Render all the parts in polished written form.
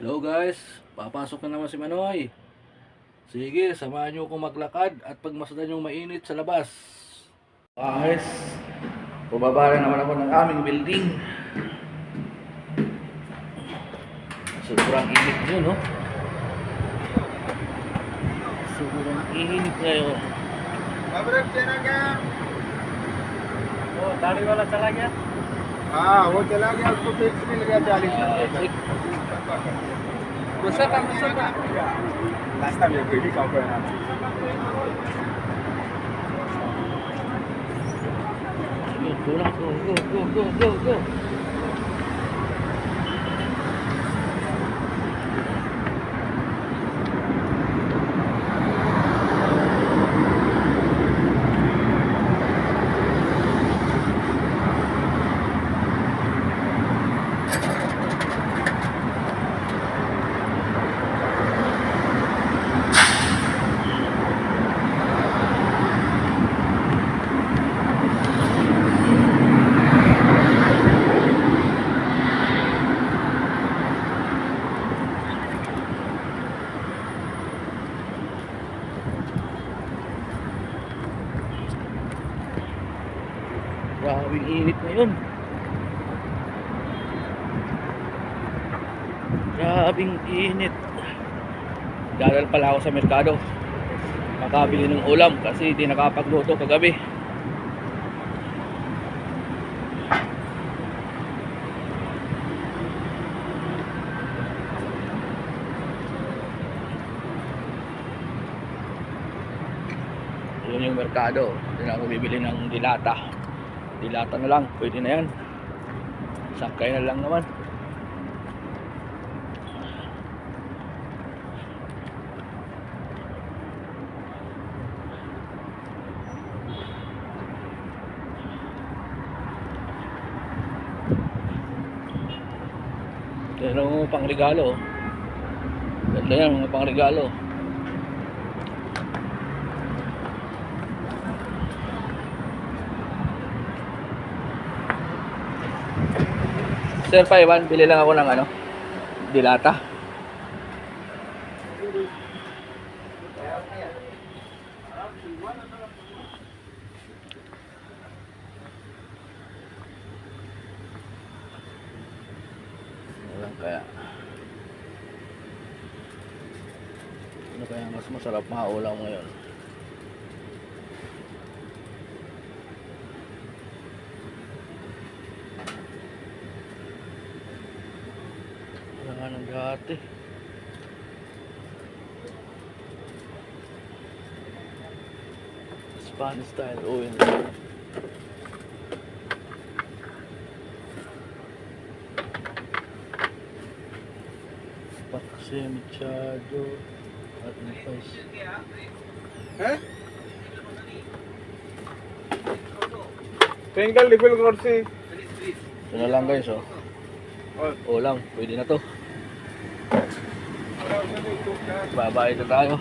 Hello guys, papasok na naman si Manoy. Sige, samahan nyo akong maglakad at pagmasdan yung mainit sa labas. Guys, bumaba na naman ako ng aming building. Sobrang init yun, no? Sobrang init ngayon. खबर चला गया वो दाढ़ी वाला चला गया। हाँ वो चला गया उसको फिक्स मिल गया 40 गुस्सा था रास्ता में कोई भी काम करना Go. Grabing init ngayon. Grabing init. Dadal pala ako sa merkado. Makabili ng ulam kasi di nakapagluto kagabi. Yun yung merkado. Doon ako bibili ng dilata. Dilata na lang, pwede na yan. Sakay na lang naman. Yan ang pang regalo. Ganda yan, mga pang regalo. Sir Paiwan, bili lang ako ng dilata. Walang kaya. Ano kaya mas masarap maulam ngayon? Wala nang dati. Spanish style oil. Pakse Machado at Nipos. हैं सिंगल डिफिल कुर्सी Ito na lang guys, oh. Ulam, pwede na to. Babayad na tayo.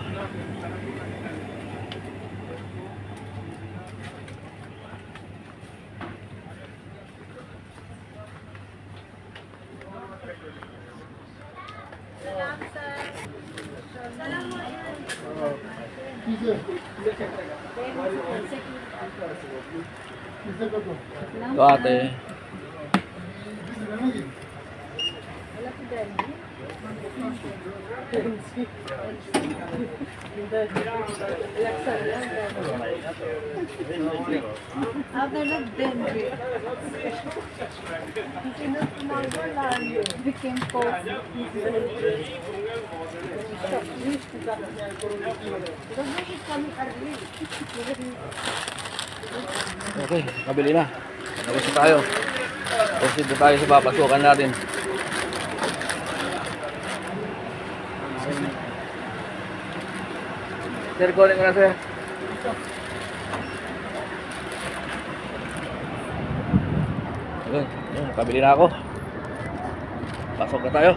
Ito ate. Okay, kabili na. Nabos na tayo. Proceed na tayo sa papasukan natin. Sir, calling ko na sir. Yun, kabili na ako. Pasok na tayo.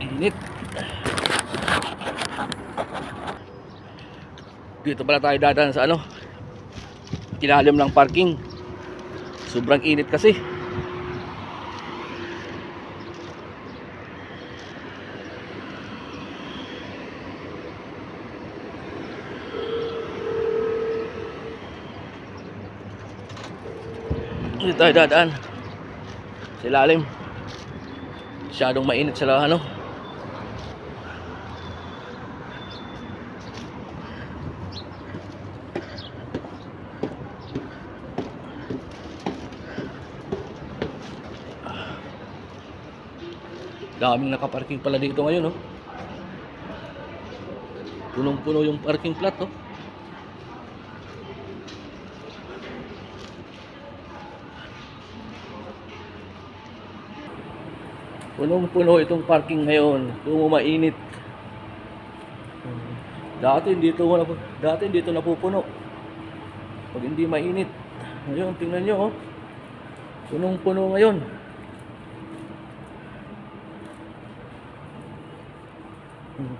Init. Dito pala tayo dadaan sa ano, ilalim ng parking. Sobrang init kasi. Dito tayo dadaan sa ilalim. Masyadong mainit sila ano. Daming nakaparking pala dito ngayon, oh. Punong-puno yung parking plot, oh. Punong-puno itong parking ngayon. Kung mainit. Dati dito napupuno. Pag hindi mainit. Ngayon, tingnan nyo, oh. Punong-puno ngayon.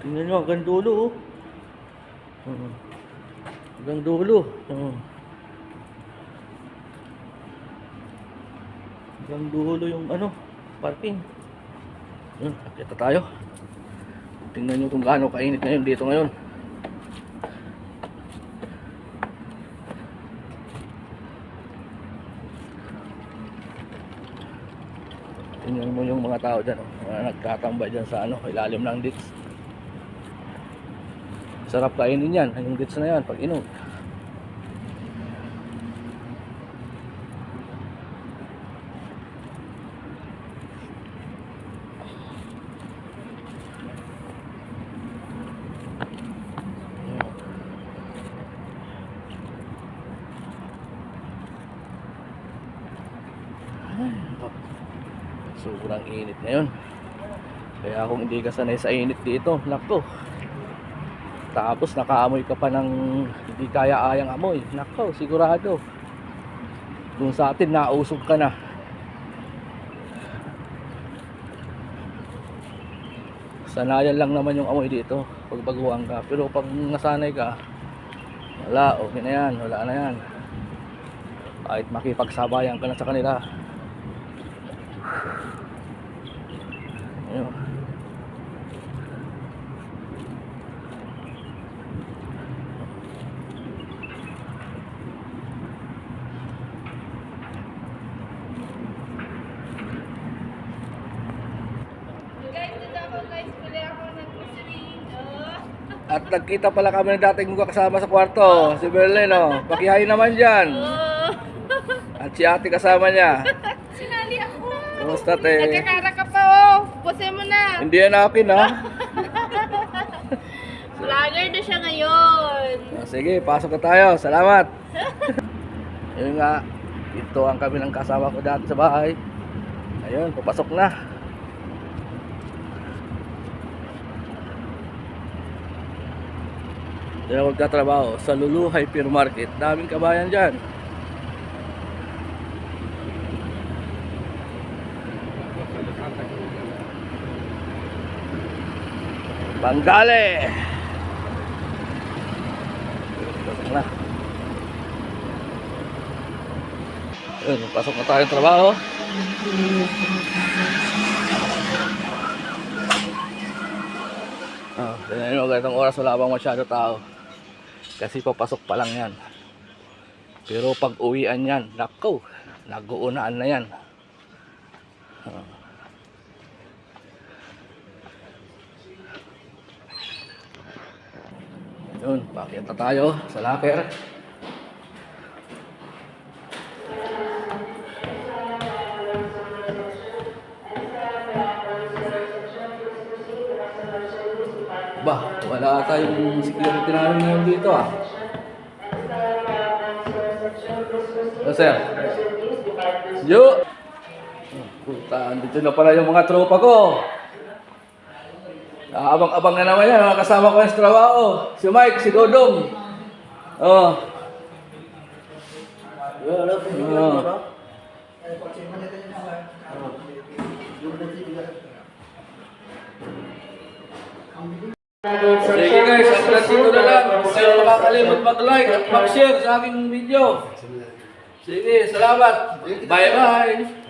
Tingnan nyo, hanggang dulo, oh. Hanggang dulo. Hanggang dulo yung ano, parking. Kita tayo. Tingnan nyo kung gaano kainit ngayon dito ngayon. Tingnan mo yung mga tao dyan, oh. Mga nagtatambay dyan sa ano, ilalim ng ditch. Sarap kainin yan, yung ditch na yan pag inom. Sobrang init ngayon. Kaya kung hindi ka sanay sa init dito, nako. Tapos nakaamoy ka pa ng hindi kaya-ayang amoy, nako, sigurado. Kung sa atin nausog ka na. Sanayan lang naman yung amoy dito pag baguhan ka. Pero pag nasanay ka, wala, okay na yan, wala na yan. Kahit makipagsabayan ka na sa kanila. Ayun. At nagkita pala kami ng dating mga kasama sa kwarto, si Berlin, oh. Pakihay naman dyan. At si ate kasama niya. Sinali ako. Kumusta, te? Nagkakara ka pa, oh. Puse mo na. Hindi yan akin, ha? Vlogger na siya ngayon. Sige, pasok na tayo. Salamat. Yun nga, ito ang kami ng kasama ko dati sa bahay. Ayun, papasok na. Diyan ako magtatrabaho sa Lulu Hypermarket. Daming kabayan dyan. Banggale! Pasok na. Ayun, pasok na tayo ng trabaho. Tignan nyo, ganitong oras wala bang masyado tao. Kasi papasok pa lang yan. Pero pag uwian yan, nako, nag-uunaan na yan. Yun, bakit na tayo sa locker. Bah, wala tayong security namin ngayon dito, ah. Oh, sir. Yo! Puta, andito na pala yung mga tropa ko. Abang-abang na naman yan, mga kasama ko yung trabaho. Si Mike, si Dodong. Oh. Oh. Sige guys, hanggang dito na lang. Huwag kayong makakalimot mag-like at mag-share sa aking video. Sige, salamat. Bye-bye.